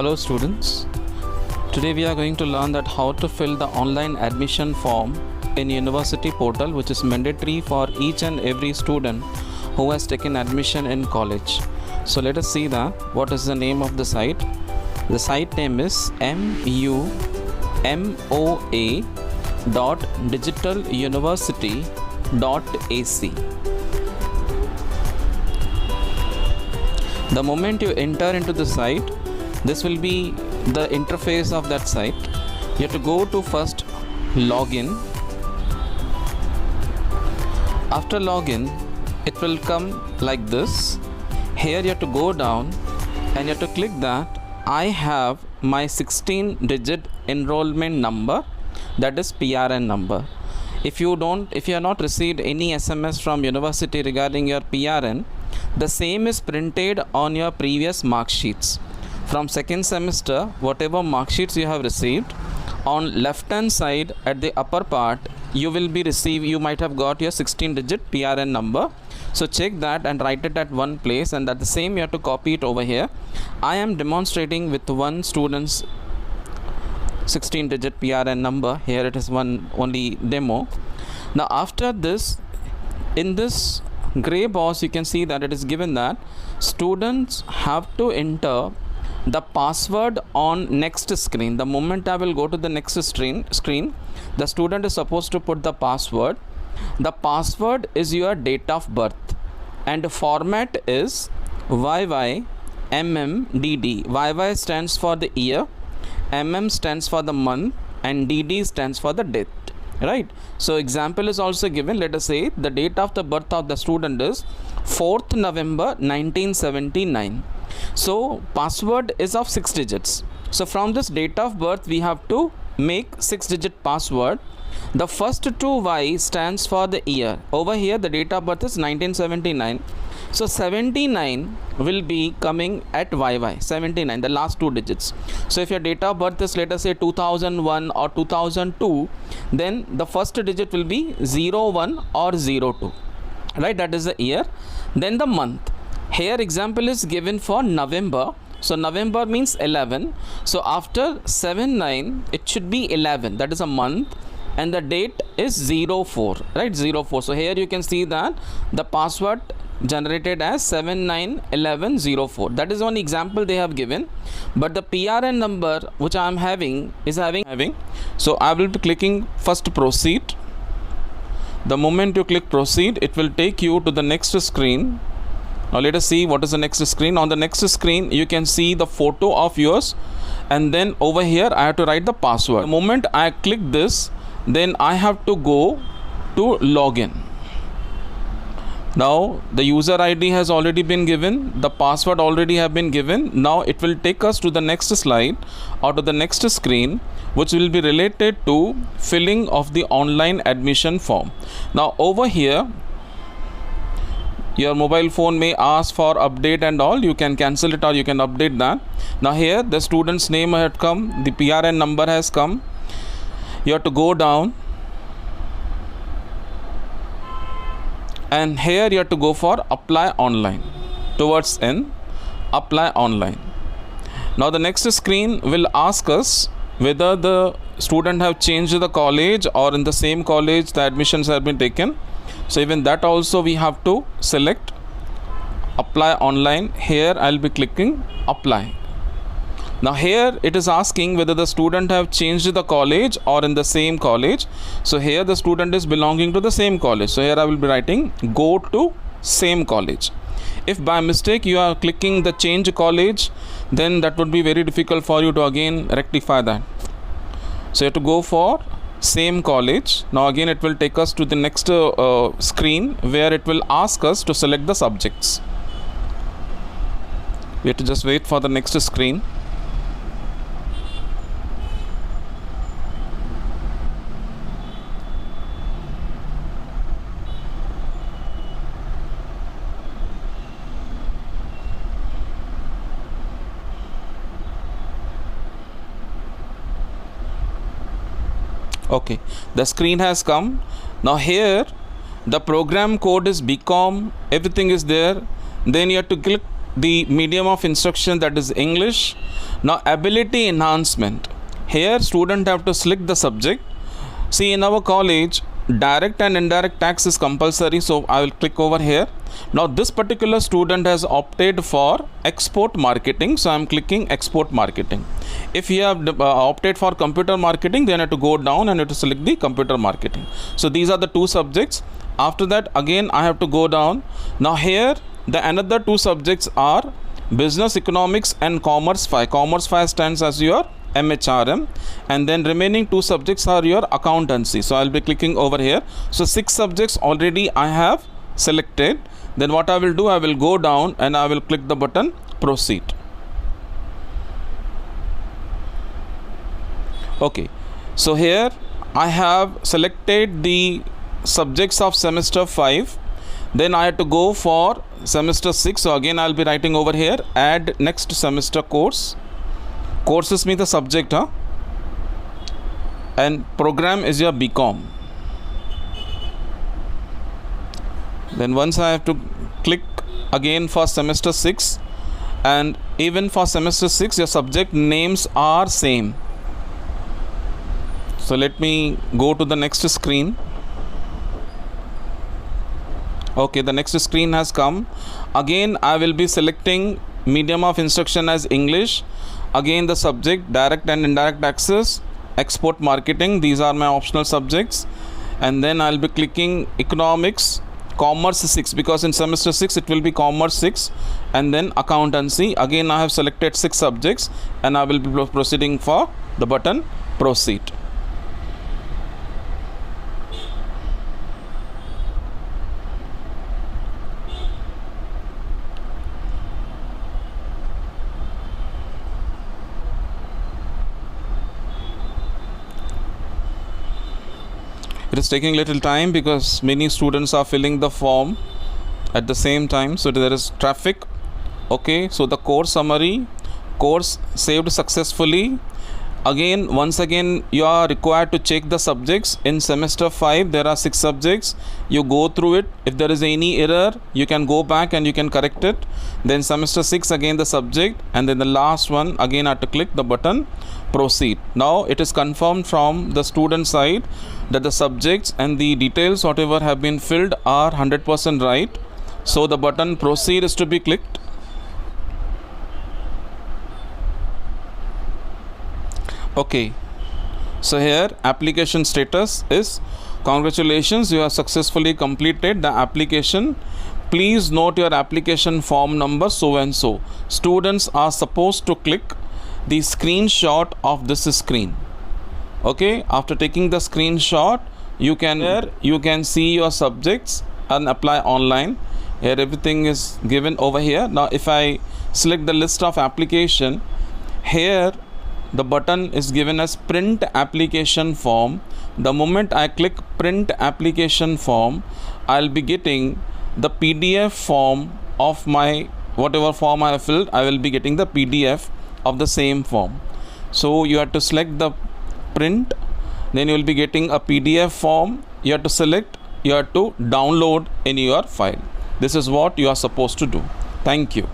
Hello students, today we are going to learn that how to fill the online admission form in university portal, which is mandatory for each and every student who has taken admission in college. So let us see that what is the name of the site. The site name is mumoa.digitaluniversity.ac. The moment you enter into the site, this will be the interface of that site. You have to go to first login. After login, it will come like this. Here you have to go down and you have to click that I have my 16-digit enrollment number, that is PRN number. If you have not received any SMS from university regarding your PRN, the same is printed on your previous mark sheets. From second semester, whatever mark sheets you have received, on left hand side at the upper part, you might have got your 16-digit PRN number. So check that and write it at one place, and that the same you have to copy it over here. I am demonstrating with one student's 16-digit PRN number. Here it is one only demo. Now after this, in this gray box you can see that it is given that students have to enter the password on next screen. The moment I will go to the next screen, the student is supposed to put the password. The password is your date of birth and the format is YYMMDD. YY stands for the year, MM stands for the month, and DD stands for the date. Right? So example is also given. Let us say the date of the birth of the student is 4th November 1979. So password is of 6 digits. So from this date of birth we have to make 6-digit password. The first two Y stands for the year. Over here the date of birth is 1979. So 79 will be coming at YY, 79, the last two digits. So if your date of birth is, let us say, 2001 or 2002, then the first digit will be 01 or 02. Right, that is the year. Then the month. Here example is given for November. So November means 11. So after 79, it should be 11. That is a month. And the date is 04. Right, 04. So here you can see that the password generated as 791104. That is one example they have given, but the PRN number which I am having is having. So I will be clicking first proceed. The moment you click proceed, it will take you to the next screen. Now let us see what is the next screen. On the next screen you can see the photo of yours, and then over here I have to write the password. The moment I click this, then I have to go to login. Now the user ID has already been given, the password already have been given. Now it will take us to the next slide or to the next screen, which will be related to filling of the online admission form. Now over here your mobile phone may ask for update and all. You can cancel it or you can update that. Now here the student's name had come, the PRN number has come. You have to go down, and here you have to go for apply online, towards N, apply online. Now the next screen will ask us whether the student have changed the college or in the same college the admissions have been taken. So even that also we have to select apply online. Here I'll be clicking apply. Now here it is asking whether the student have changed the college or in the same college. So here the student is belonging to the same college. So here I will be writing go to same college. If by mistake you are clicking the change college, then that would be very difficult for you to again rectify that. So you have to go for same college. Now again it will take us to the next screen where it will ask us to select the subjects. We have to just wait for the next screen. Okay, the screen has come. Now here the program code is BCom, everything is there. Then you have to the medium of instruction, that is English. Now ability enhancement, here student have to select the subject. See, in our college direct and indirect tax is compulsory, so I will click over here. Now this particular student has opted for export marketing, so I am clicking export marketing. If you have opted for computer marketing, then you have to go down and you have to select the computer marketing. So these are the two subjects. After that again I have to go down. Now here the another two subjects are business economics and commerce 5. Commerce 5 stands as your MHRM, and then remaining two subjects are your accountancy. So I'll be clicking over here. So 6 subjects already I have selected. Then what I will do, I will go down and I will click the button proceed. Okay, so here I have selected the subjects of semester 5. Then I have to go for semester 6. So again I'll be writing over here add next semester course. Courses mean the subject, and program is your BCom. Then once I have to click again for semester 6, and even for semester 6 your subject names are same. So let me go to the next screen. Okay, the next screen has come. Again I will be selecting medium of instruction as English. Again the subject direct and indirect taxes, export marketing, these are my optional subjects. And then I'll be clicking economics, commerce 6, because in semester 6 it will be commerce 6, and then accountancy. Again I have selected 6 subjects and I will be proceeding for the button proceed. It is taking little time because many students are filling the form at the same time, so there is traffic. Okay, so the course summary, course saved successfully. Again, once again you are required to check the subjects. In semester 5 there are 6 subjects. You go through it. If there is any error you can go back and you can correct it. Then semester 6 again the subject, and then the last one again I have to click the button proceed. Now it is confirmed from the student side that the subjects and the details whatever have been filled are 100% right. So the button proceed is to be clicked. Okay, so here application status is congratulations, you have successfully completed the application. Please note your application form number so and so. Students are supposed to click the screenshot of this screen. Okay, after taking the screenshot you can see your subjects and apply online. Here everything is given over here. Now if I select the list of application, here the button is given as print application form. The moment I click print application form, I'll be getting the PDF form of my whatever form I have filled. I will be getting the PDF of the same form. So you have to select the print, then you will be getting a PDF form. You have to select, you have to download in your file. This is what you are supposed to do. Thank you.